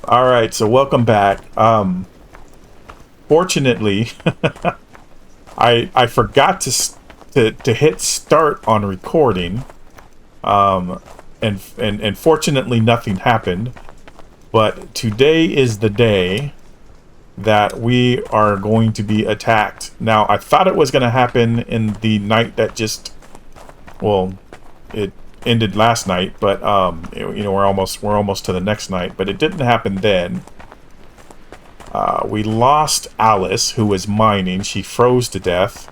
All right, so welcome back. Fortunately, I forgot to hit start on recording. And fortunately nothing happened. But today is the day that we are going to be attacked. Now, I thought it was going to happen in the night that just, well, it ended last night, but you know, we're almost to the next night, but it didn't happen then. We lost Alice, who was mining. She froze to death.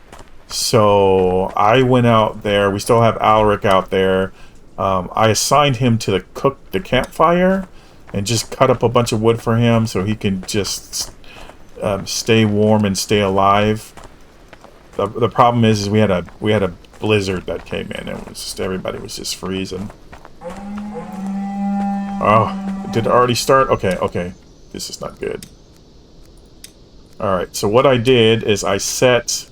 So I went out there. We still have Alaric out there. I assigned him to cook the campfire and just cut up a bunch of wood for him so he can just stay warm and stay alive. The problem is we had a blizzard that came in. It was just, everybody was just freezing. Oh, did it already start? Okay. This is not good. Alright, so what I did is I set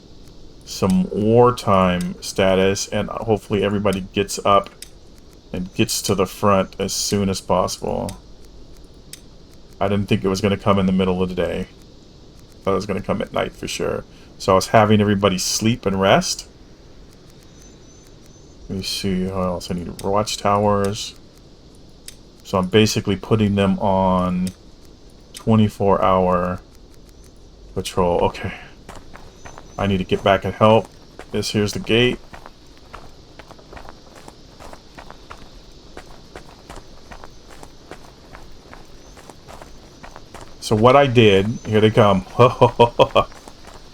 some wartime status, and hopefully everybody gets up and gets to the front as soon as possible. I didn't think it was going to come in the middle of the day. I thought it was going to come at night for sure. So I was having everybody sleep and rest. Let me see what else I need. Watchtowers. So I'm basically putting them on 24-hour patrol. Okay. I need to get back and help. Here's the gate. So what I did, here they come.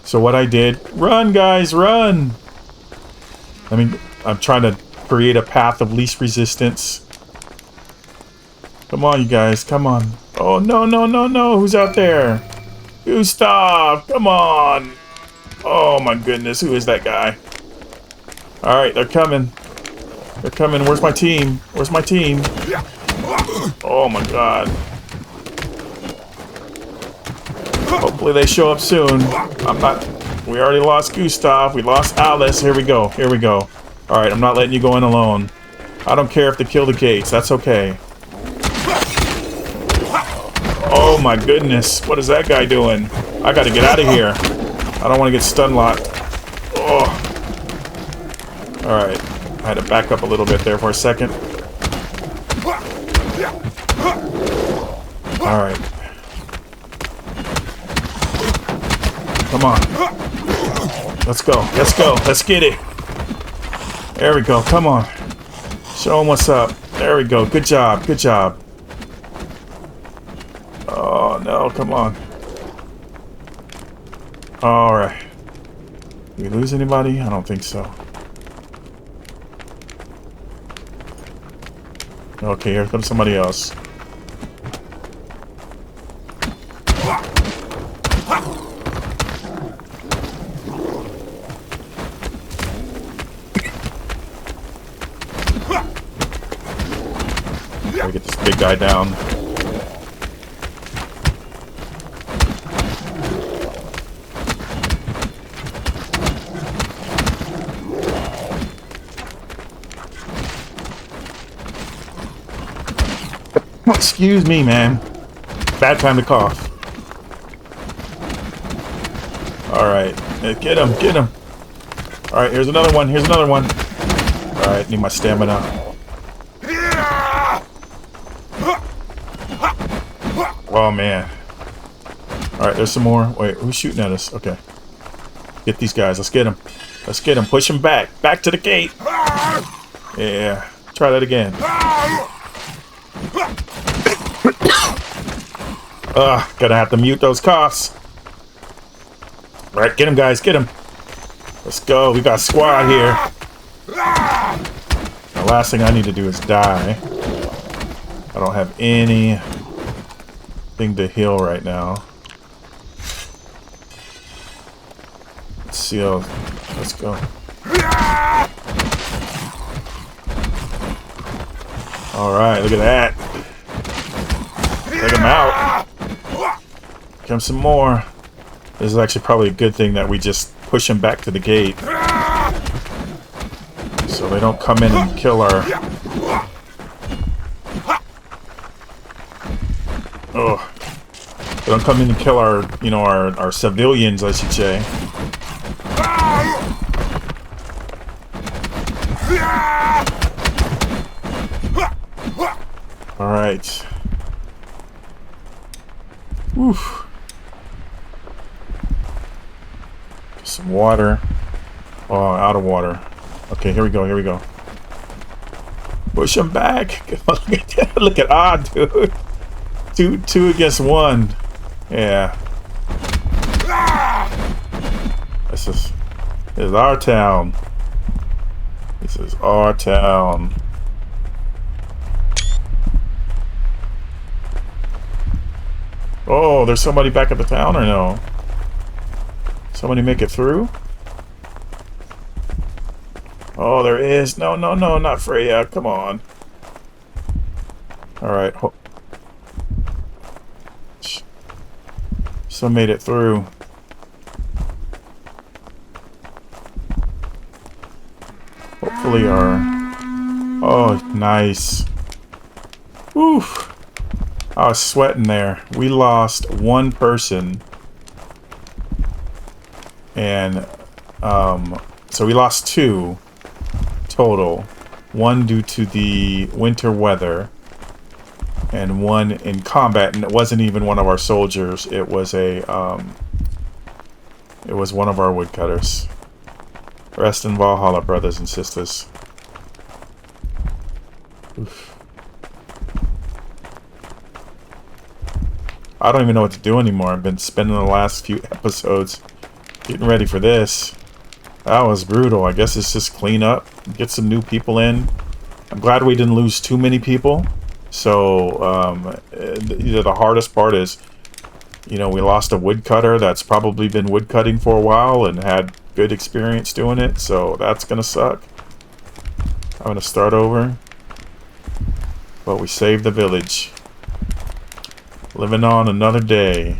So what I did, run guys, run! I'm trying to create a path of least resistance. Come on, you guys, come on. Oh, no, who's out there? Gustav, come on! Oh my goodness, who is that guy? Alright, they're coming. They're coming, where's my team? Where's my team? Oh my god. Hopefully they show up soon. We already lost Gustav. We lost Alice. Here we go. Alright, I'm not letting you go in alone. I don't care if they kill the gates. That's okay. Oh my goodness. What is that guy doing? I gotta get out of here. I don't want to get stun locked. Oh. Alright. I had to back up a little bit there for a second. Alright. Come on. Let's go. Let's get it. There we go. Come on. Show them what's up. There we go. Good job. Oh, no. Come on. Alright. Did we lose anybody? I don't think so. Okay, here comes somebody else. Gotta get this big guy down. Excuse me, man. Bad time to cough. Alright. Get him. Alright, here's another one. Alright, need my stamina. Oh, man. Alright, there's some more. Wait, who's shooting at us? Okay. Get these guys. Let's get them. Push them back. Back to the gate. Yeah. Try that again. Gonna have to mute those coughs. Alright, get him, guys, get him. Let's go, we got a squad here. The last thing I need to do is die. I don't have anything to heal right now. Let's see how... Let's go. Alright, look at that. Take him out. Come some more. This is actually probably a good thing that we just push him back to the gate. So they don't come in and kill our... Oh, they don't come in and kill our, you know, our civilians, I should say. All right. Oof. Some water. Oh, out of water. Okay, here we go. Here we go. Push him back. Look at that. Look at dude. Two against one. Yeah. This is our town. This is our town. Oh, there's somebody back at the town or no? Somebody make it through? Oh, there is. No, no, no, not Freya. Come on. Alright. Some made it through. Hopefully our... Oh, nice. Woof. I was sweating there. We lost one person. And, so we lost two total. One due to the winter weather. And one in combat. And it wasn't even one of our soldiers. It was a, it was one of our woodcutters. Rest in Valhalla, brothers and sisters. Oof. I don't even know what to do anymore. I've been spending the last few episodes getting ready for this. That was brutal. I guess it's just clean up, get some new people in. I'm glad we didn't lose too many people. So, the hardest part is, you know, we lost a woodcutter that's probably been woodcutting for a while and had good experience doing it. So that's gonna suck. I'm gonna start over. But we saved the village. Living on another day.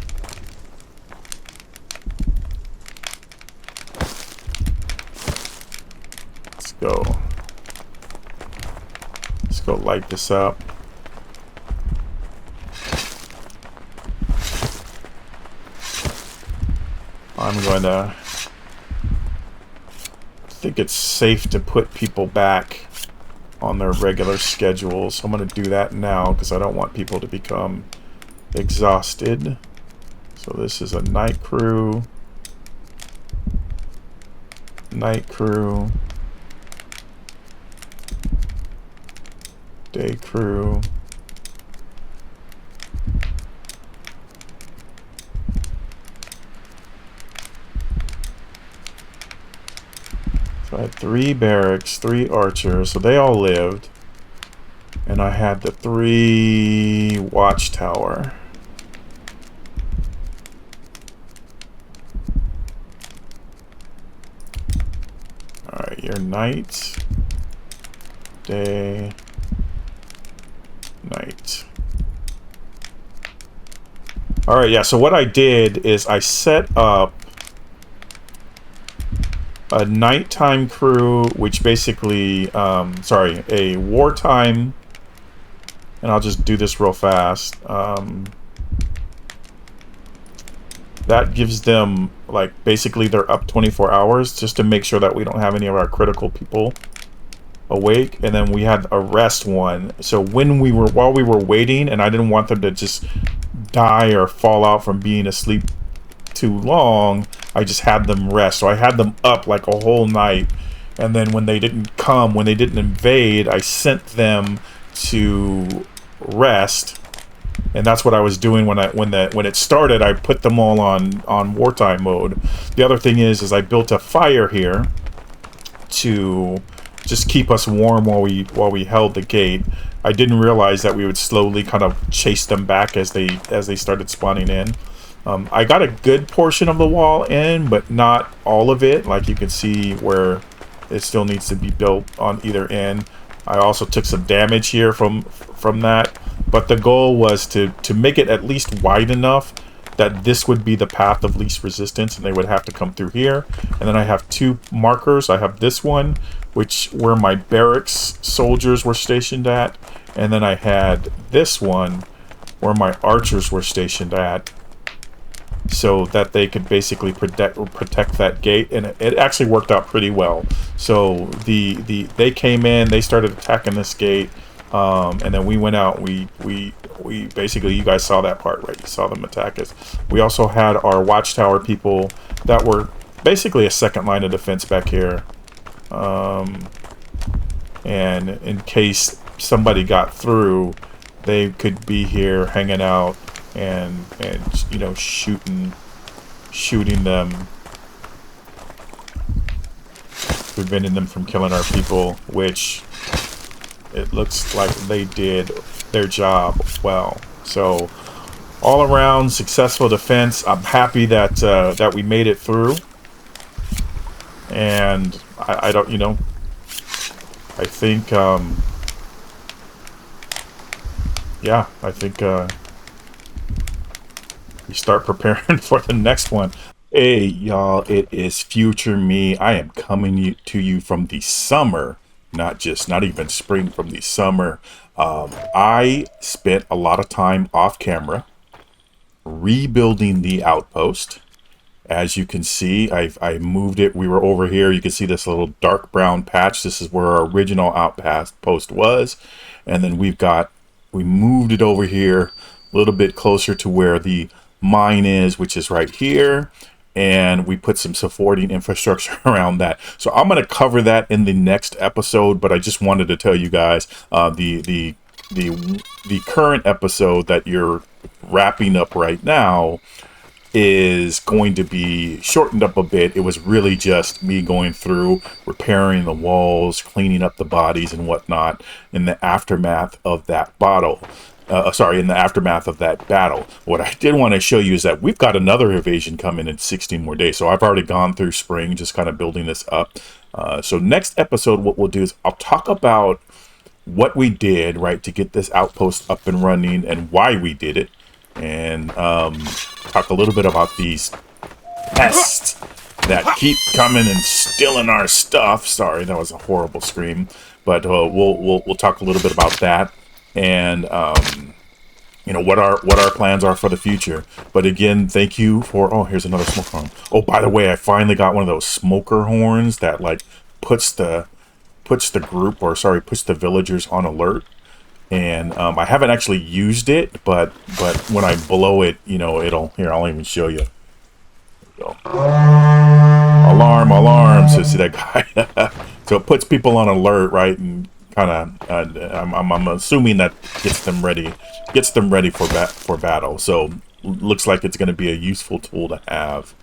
Let's go. Let's go light this up. I'm going to... I think it's safe to put people back on their regular schedules. I'm going to do that now because I don't want people to become exhausted. So this is a night crew. Night crew. Day crew. So I had 3 barracks, 3 archers, so they all lived. And I had the 3 watchtower. Alright, your night, day, night. Alright, yeah, so what I did is I set up a nighttime crew, which basically, sorry, a wartime, and I'll just do this real fast. That gives them, like, basically they're up 24 hours just to make sure that we don't have any of our critical people awake. And then we had a rest one. So when we were, while we were waiting, and I didn't want them to just die or fall out from being asleep too long, I just had them rest. So I had them up like a whole night. And then when they didn't come, when they didn't invade, I sent them to rest. And that's what I was doing when it started. I put them all on wartime mode. The other thing is I built a fire here to just keep us warm while we held the gate. I didn't realize that we would slowly kind of chase them back as they started spawning in. I got a good portion of the wall in, but not all of it. Like you can see where it still needs to be built on either end. I also took some damage here from that. But the goal was to make it at least wide enough that this would be the path of least resistance, and they would have to come through here. And then I have 2 markers. I have this one, where my barracks soldiers were stationed at, and then I had this one, where my archers were stationed at, so that they could basically protect that gate, and it actually worked out pretty well. So they came in, they started attacking this gate, and then we went out. We basically, you guys saw that part, right? You saw them attack us. We also had our watchtower people that were basically a second line of defense back here, and in case somebody got through, they could be here hanging out and you know, shooting them, preventing them from killing our people, which it looks like they did their job well. So all around successful defense. I'm happy that that we made it through, and I don't, you know, I think yeah, I think we start preparing for the next one. Hey y'all, it is future me. I am coming to you from the summer, not even spring, from the summer. I spent a lot of time off camera rebuilding the outpost. As you can see, I moved it. We were over here. You can see this little dark brown patch. This is where our original outpost was, and then we moved it over here a little bit closer to where the mine is, which is right here, and we put some supporting infrastructure around that. So I'm going to cover that in the next episode, but I just wanted to tell you guys the current episode that you're wrapping up right now is going to be shortened up a bit. It was really just me going through, repairing the walls, cleaning up the bodies and whatnot in the aftermath of that in the aftermath of that battle. What I did want to show you is that we've got another invasion coming in 16 more days. So I've already gone through spring, just kind of building this up. So next episode, what we'll do is I'll talk about what we did, right, to get this outpost up and running and why we did it. And talk a little bit about these pests that keep coming and stealing our stuff. Sorry, that was a horrible scream. But we'll talk a little bit about that, and you know, what our plans are for the future. But again, thank you for. Oh, here's another smoker horn. Oh, by the way, I finally got one of those smoker horns that like puts the villagers on alert. And I haven't actually used it, but when I blow it, you know, I'll even show you. Go. Alarm! So see that guy? So it puts people on alert, right? And kind of, I'm assuming that gets them ready for battle. So looks like it's going to be a useful tool to have.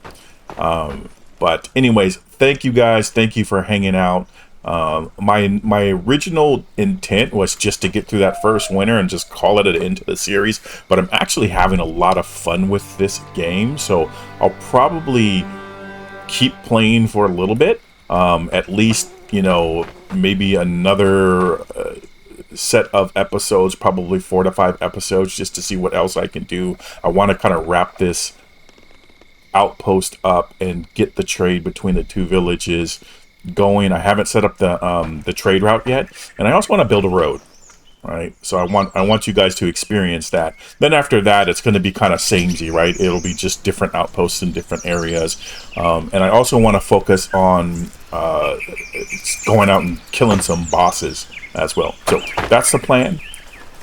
But anyways, thank you guys. Thank you for hanging out. My original intent was just to get through that first winter and just call it an end to the series, but I'm actually having a lot of fun with this game, so I'll probably keep playing for a little bit, at least, you know, maybe another set of episodes, probably 4 to 5 episodes, just to see what else I can do. I want to kind of wrap this outpost up and get the trade between the two villages going. I haven't set up the trade route yet, and I also want to build a road, right? So I want you guys to experience that. Then after that, it's going to be kind of samey, right? It'll be just different outposts in different areas, and I also want to focus on going out and killing some bosses as well. So that's the plan.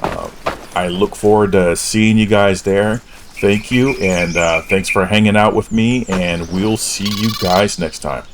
I look forward to seeing you guys there. Thank you, and thanks for hanging out with me, and we'll see you guys next time.